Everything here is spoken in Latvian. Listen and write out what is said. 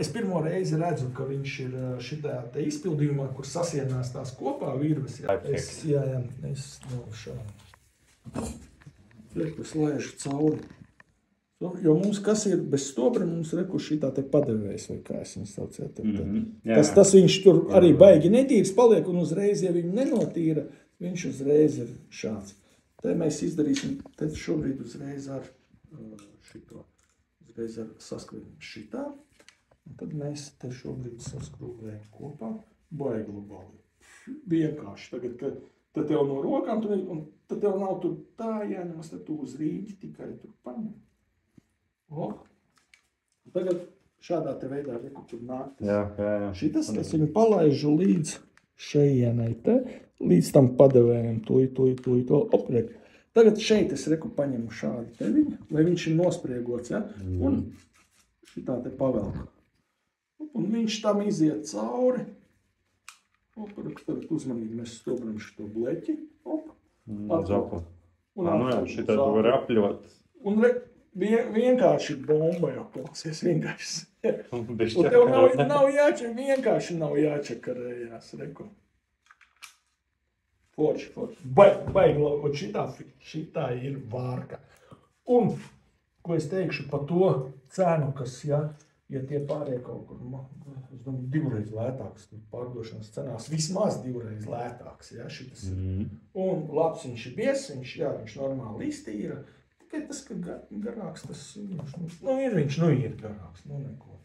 Es pirmo reizi redzu, ka viņš ir šitā te izpildījumā, kur sasienās tās kopā virves. Es šādi. Es lēžu cauri. Jo mums, kas ir bez stobra, mums reku šitā te padevējs, vai kā es viņu sauciet. Tas viņš tur arī baigi netīrs paliek, un uzreiz, ja viņu nenotīra, viņš uzreiz ir šāds. Te mēs izdarīsim, te šobrīd uzreiz ar šito, uzreiz ar saskrūvēm šitā, un tad mēs te šobrīd saskrūvējam kopā, baigi globāli. Vienkārši, tagad, tad tev no rokām, un tad tev nav tur tā jāņemas, tad tu uz rīņķi tikai tur paņem. Tagad šādā te veidā reku tur nāk. Šitas es viņu palaižu līdz šeienai te, līdz tam padevējam, opriek. Tagad šeit es reku paņemu šādi te viņu, lai viņš ir nospriegots, un šitā te pavelku. Un viņš tam iziet cauri. Tagad uzmanīgi mēs stobram šito bleķi. Šitā tu vari apļot. Un vienkārši bomba jau klausies, vienkārši. Un tev nav vienkārši nav jāčakarējās, reku. Forši. Baigi, šitā ir vārka. Un, ko es teikšu par to cenu, kas, ja tie pārējie kaut kur, es domāju, 2 reiz lētāks pārdošanas cenās, vismaz 2 reiz lētāks, šitas ir. Un labs viņš ir bies, viņš normāli iztīra. Tikai tas, ka garāks tas, viņš ir garāks, neko.